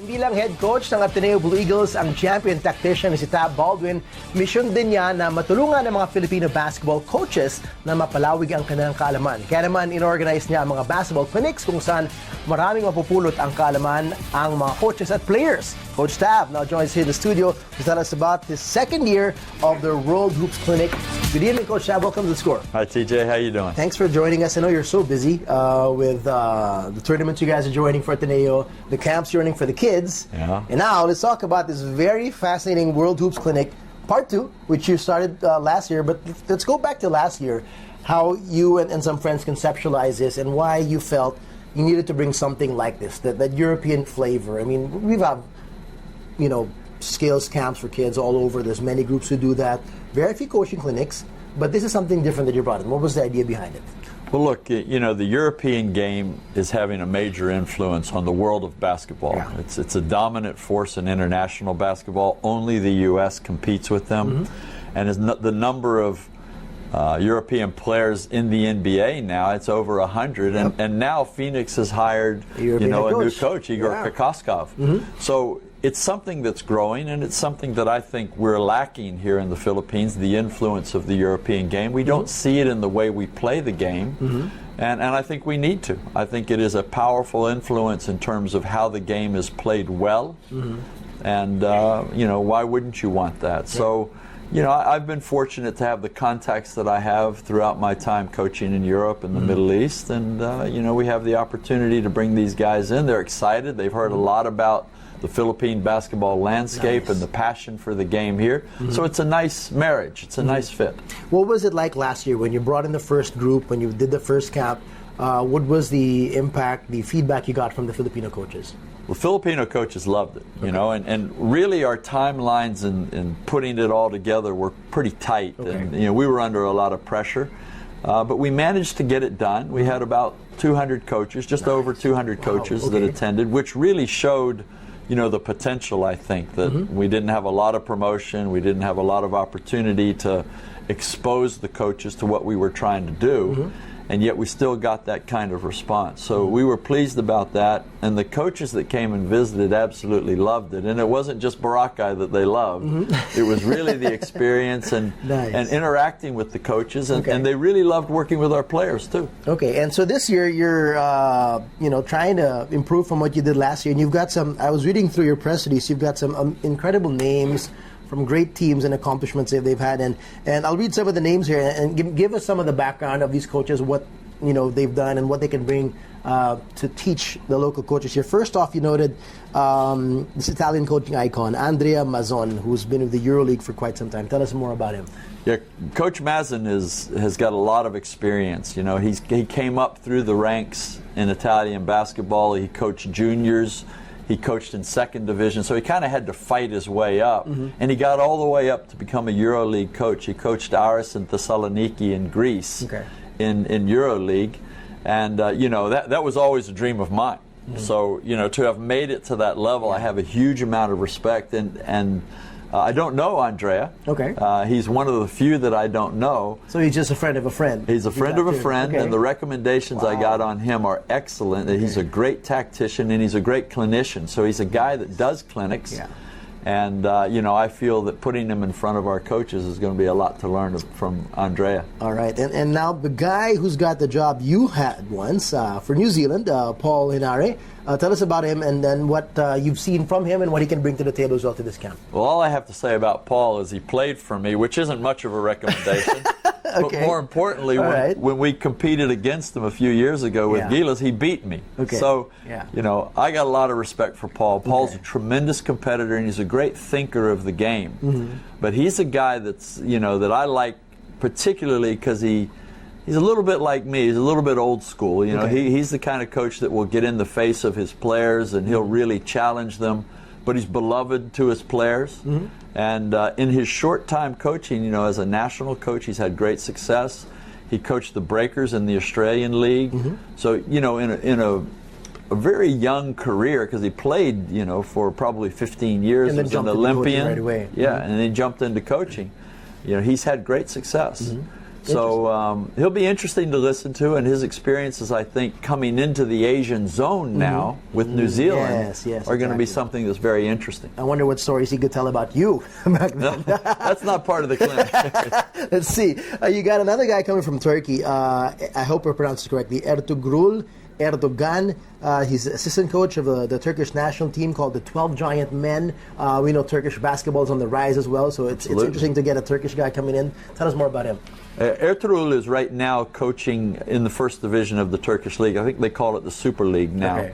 bilang head coach ng ADMU Blue Eagles ang champion tactician si Tab Baldwin, mission din niya na matulungan ang mga Filipino basketball coaches na mapalawig ang kanilang kaalaman. Kaya naman inorganize niya ang mga basketball clinics kung saan maraming mapupulot ang kaalaman ang mga coaches at players. Coach Tab now joins here in the studio to tell us about his second year of the World Hoops Clinic. Good evening, Coach Tab. Welcome to The Score. Hi, TJ. How you doing? Thanks for joining us. I know you're so busy with the tournaments you guys are joining for ADMU, the camps you're running for the kids. Yeah. And now let's talk about this very fascinating World Hoops Clinic, Part 2, which you started last year. But let's go back to last year, how you and some friends conceptualized this and why you felt you needed to bring something like this, that European flavor. I mean, we've had, skills camps for kids all over. There's many groups who do that. Very few coaching clinics, but this is something different that you brought in. What was the idea behind it? Well, look, the European game is having a major influence on the world of basketball. Yeah. It's a dominant force in international basketball. Only the U.S. competes with them. Mm-hmm. And the number of European players in the NBA now, it's over 100. Yep. And now Phoenix has hired a new coach, Igor Kokoskov. Mm-hmm. So it's something that's growing, and it's something that I think we're lacking here in the Philippines, the influence of the European game. We don't see it in the way we play the game, and I think we need to. I think it is a powerful influence in terms of how the game is played well, and why wouldn't you want that? So, I've been fortunate to have the contacts that I have throughout my time coaching in Europe and the Middle East, and we have the opportunity to bring these guys in. They're excited. They've heard a lot about the Philippine basketball landscape and the passion for the game here. So it's a nice marriage. It's a nice fit. What was it like last year when you brought in the first group, when you did the first camp? What was the impact, the feedback you got from the Filipino coaches? The Filipino coaches loved it, and really our timelines in putting it all together were pretty tight. Okay. And, we were under a lot of pressure. But we managed to get it done. We had about 200 coaches, just over 200 coaches that attended, which really showed the potential, I think, that we didn't have a lot of promotion, we didn't have a lot of opportunity to expose the coaches to what we were trying to do, and yet we still got that kind of response. So we were pleased about that, and the coaches that came and visited absolutely loved it. And it wasn't just Boracay that they loved. It was really the experience and interacting with the coaches, and they really loved working with our players too. Okay, and so this year you're trying to improve from what you did last year, and you've got some, I was reading through your press release, you've got some incredible names from great teams and accomplishments that they've had, and I'll read some of the names here and give us some of the background of these coaches, what they've done and what they can bring to teach the local coaches here. First off, you noted this Italian coaching icon, Andrea Mazzon, who's been with the EuroLeague for quite some time. Tell us more about him. Yeah, Coach Mazzon has got a lot of experience. He came up through the ranks in Italian basketball. He coached juniors. He coached in second division, so he kind of had to fight his way up. And he got all the way up to become a EuroLeague coach. He coached Aris and Thessaloniki in Greece in EuroLeague. And, that was always a dream of mine. So, to have made it to that level, I have a huge amount of respect. And I don't know Andrea. Okay. He's one of the few that I don't know. So he's just a friend of a friend. He's a friend of a friend, and the recommendations I got on him are excellent. He's a great tactician, and he's a great clinician. So he's a guy that does clinics. Yeah. And, I feel that putting him in front of our coaches is going to be a lot to learn from Andrea. All right. And now the guy who's got the job you had once for New Zealand, Paul Hinare. Tell us about him and then what you've seen from him and what he can bring to the table as well to this camp. Well, all I have to say about Paul is he played for me, which isn't much of a recommendation. But more importantly, when we competed against him a few years ago with Gilas, he beat me. So, I got a lot of respect for Paul. Paul's a tremendous competitor, and he's a great thinker of the game. But he's a guy that's, that I like particularly because he's a little bit like me. He's a little bit old school. He's the kind of coach that will get in the face of his players, and he'll really challenge them. But he's beloved to his players. And in his short time coaching, as a national coach, he's had great success. He coached the Breakers in the Australian League. So, in a very young career, because he played, for probably 15 years. And then was an Olympian. Right away. Yeah, and then he jumped into coaching. He's had great success. So he'll be interesting to listen to, and his experiences, I think, coming into the Asian zone now with New Zealand are going to be something that's very interesting. I wonder what stories he could tell about you back then. That's not part of the clinic. Let's see. You got another guy coming from Turkey. I hope I pronounced it correctly. Erdogan. He's assistant coach of the Turkish national team called the 12 Giant Men. We know Turkish basketball is on the rise as well, so it's interesting to get a Turkish guy coming in. Tell us more about him. Ertuğrul is right now coaching in the first division of the Turkish league. I think they call it the Super League now. Okay.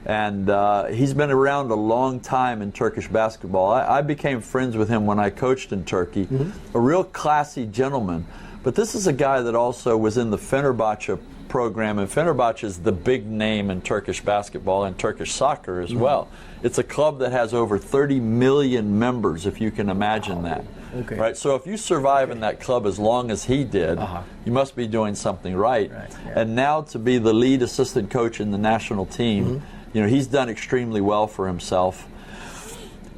And he's been around a long time in Turkish basketball. I became friends with him when I coached in Turkey. A real classy gentleman. But this is a guy that also was in the Fenerbahce program, and Fenerbahce is the big name in Turkish basketball and Turkish soccer as well. It's a club that has over 30 million members, if you can imagine that. Okay. Right. So if you survive in that club as long as he did, you must be doing something right. And now to be the lead assistant coach in the national team, he's done extremely well for himself.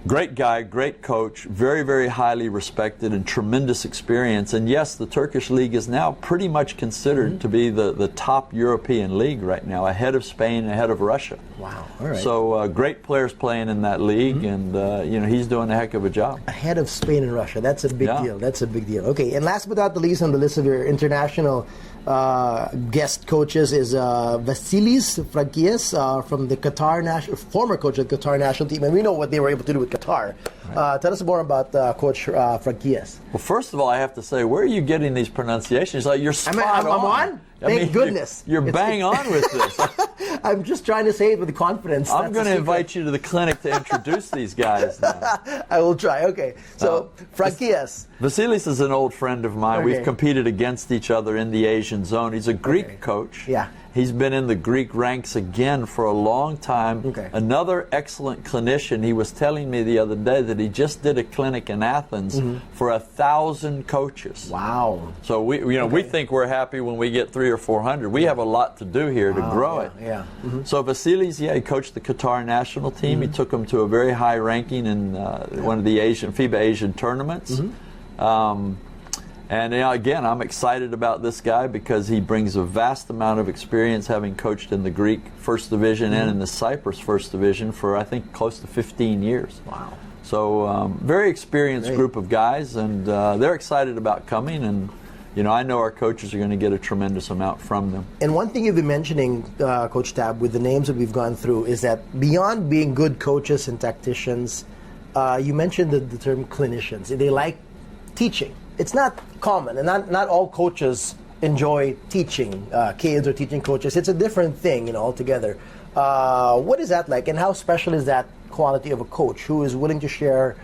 Great guy, great coach, very, very highly respected and tremendous experience. And yes, the Turkish league is now pretty much considered to be the top European league right now, ahead of Spain, ahead of Russia. Wow. All right. So great players playing in that league, and he's doing a heck of a job. Ahead of Spain and Russia. That's a big deal. That's a big deal. Okay, and last but not the least on the list of your international guest coaches is Vasilis Fragias from the former coach of the Qatar national team, and we know what they were able to do with Qatar. Tell us more about Coach Fragias. Well, first of all, I have to say, where are you getting these pronunciations? Like, you're spot on. Thank goodness. You're bang on with this. I'm just trying to say it with confidence. I'm going to invite you to the clinic to introduce these guys now. I will try. Okay. So, Fragias. Vasilis is an old friend of mine. We've competed against each other in the Asian zone. He's a Greek coach. Yeah. He's been in the Greek ranks again for a long time. Another excellent clinician. He was telling me the other day that he just did a clinic in Athens for 1,000 coaches. Wow. So we think we're happy when we get 300 or 400. We have a lot to do here to grow it. Yeah. So Vasilis, he coached the Qatar national team. He took them to a very high ranking in one of the FIBA Asian tournaments. And again, I'm excited about this guy because he brings a vast amount of experience, having coached in the Greek First Division and in the Cyprus First Division for, I think, close to 15 years. Wow. So very experienced group of guys, and they're excited about coming, and I know our coaches are going to get a tremendous amount from them. And one thing you've been mentioning, Coach Tab, with the names that we've gone through, is that beyond being good coaches and tacticians, you mentioned the term clinicians. They like teaching. It's not common, and not all coaches enjoy teaching kids or teaching coaches. It's a different thing, altogether. What is that like, and how special is that quality of a coach who is willing to share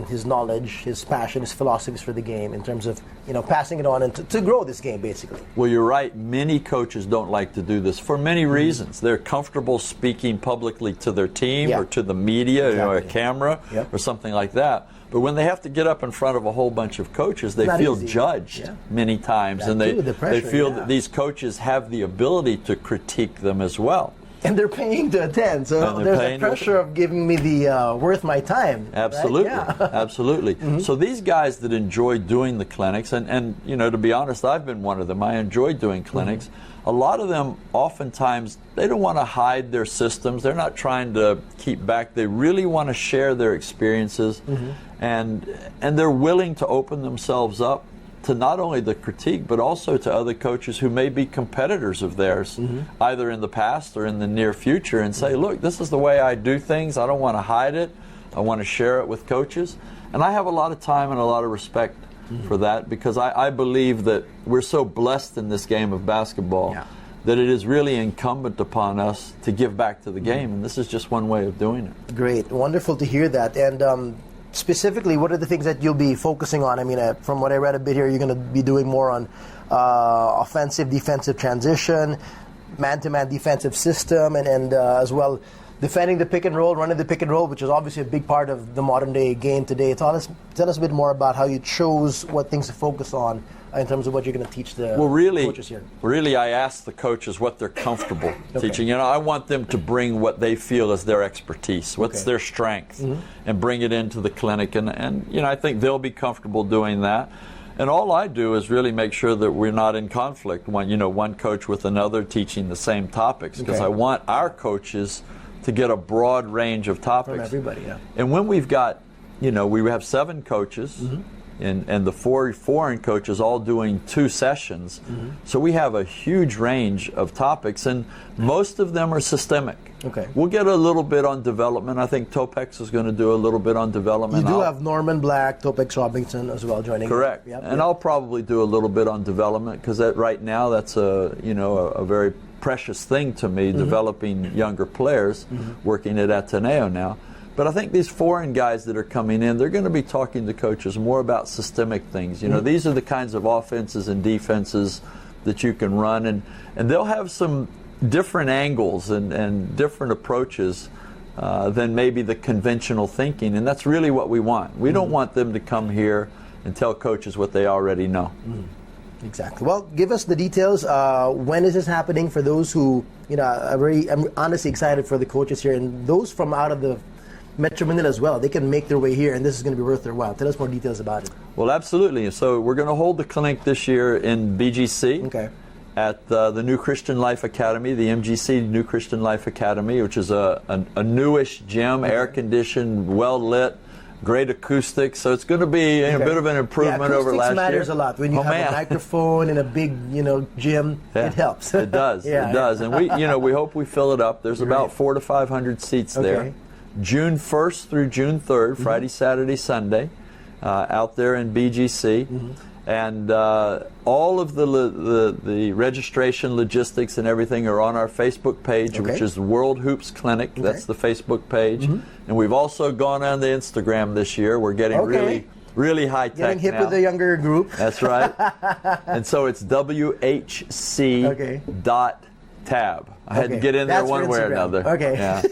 his knowledge, his passion, his philosophies for the game in terms of passing it on and to grow this game, basically? Well, you're right. Many coaches don't like to do this for many reasons. They're comfortable speaking publicly to their team or to the media, a camera or something like that. But when they have to get up in front of a whole bunch of coaches, they feel judged many times, and they feel that these coaches have the ability to critique them as well. And they're paying to attend, so there's a pressure of giving me the worth my time. Absolutely, right? Yeah. Absolutely. So these guys that enjoy doing the clinics, and to be honest, I've been one of them. I enjoy doing clinics. A lot of them, oftentimes, they don't want to hide their systems. They're not trying to keep back. They really want to share their experiences, and they're willing to open themselves up to not only the critique, but also to other coaches who may be competitors of theirs, either in the past or in the near future, and say, look, this is the way I do things. I don't want to hide it. I want to share it with coaches. And I have a lot of time and a lot of respect for that, because I believe that we're so blessed in this game of basketball that it is really incumbent upon us to give back to the game, and this is just one way of doing it. Great. Wonderful to hear that. And specifically, what are the things that you'll be focusing on? I mean, from what I read a bit here, you're going to be doing more on offensive, defensive transition, man-to-man defensive system, and as well defending the pick and roll, running the pick and roll, which is obviously a big part of the modern-day game today. Tell us a bit more about how you chose what things to focus on in terms of what you're going to teach the coaches here. Really, I ask the coaches what they're comfortable teaching. I want them to bring what they feel is their expertise, what's their strength, and bring it into the clinic. And I think they'll be comfortable doing that. And all I do is really make sure that we're not in conflict, one coach with another teaching the same topics, because I want our coaches to get a broad range of topics. From everybody, yeah. And when we've got, we have 7 coaches, and the 4 foreign coaches all doing 2 sessions, so we have a huge range of topics, and most of them are systemic. Okay. We'll get a little bit on development. I think Topex is going to do a little bit on development. You do have Norman Black, Topex Robinson as well joining. Correct. Yep, and I'll probably do a little bit on development, because right now that's a very precious thing to me, developing younger players, working at Ateneo now. But I think these foreign guys that are coming in, they're going to be talking to coaches more about systemic things. These are the kinds of offenses and defenses that you can run, and they'll have some different angles and different approaches than maybe the conventional thinking, and that's really what we want. We don't want them to come here and tell coaches what they already know. Exactly. Well, give us the details. When is this happening for those who, I'm honestly excited for the coaches here, and those from out of the Metro Manila as well. They can make their way here, and this is going to be worth their while. Tell us more details about it. Well, absolutely. So we're going to hold the clinic this year in BGC. Okay. At the New Christian Life Academy, the MGC New Christian Life Academy, which is a newish gym, air-conditioned, well-lit, great acoustics. So it's going to be a bit of an improvement over last year. Acoustics matters a lot. When you have a microphone in a big, gym, it helps. It does. It does. And we hope we fill it up. There's about 400 to 500 seats there. June 1st through June 3rd, Friday, Saturday, Sunday, out there in BGC. And all of the registration, logistics, and everything are on our Facebook page, which is World Hoops Clinic. That's the Facebook page. And we've also gone on the Instagram this year. We're getting really high tech Getting hip now. with the younger group. That's right. And so it's WHC.tab. I had to get in there one way or another. Okay. Yeah.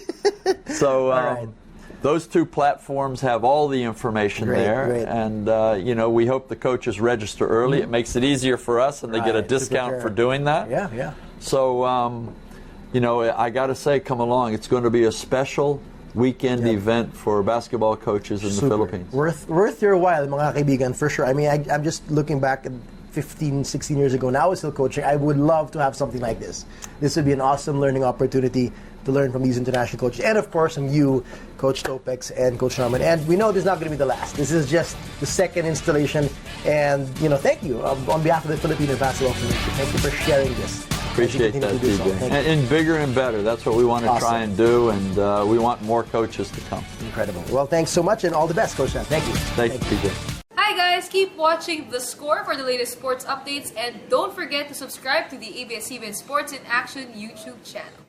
So those 2 platforms have all the information there. And, we hope the coaches register early. It makes it easier for us, and they get a discount for doing that. Yeah. So, I got to say, come along. It's going to be a special weekend event for basketball coaches in the Philippines. Worth your while, mga kaibigan, for sure. I mean, I'm just looking back at 15, 16 years ago. Now I was still coaching. I would love to have something like this. This would be an awesome learning opportunity to learn from these international coaches. And, of course, from you, Coach Topex and Coach Norman. And we know this is not going to be the last. This is just the second installation. And, thank you on behalf of the Filipino basketball community. Thank you for sharing this. Appreciate that, DJ. And bigger and better. That's what we want to try and do, and we want more coaches to come. Incredible. Well, thanks so much, and all the best, Coach Sam. Thank you. Thank you, PJ. Hi guys, keep watching The Score for the latest sports updates, and don't forget to subscribe to the ABS-CBN Sports in Action YouTube channel.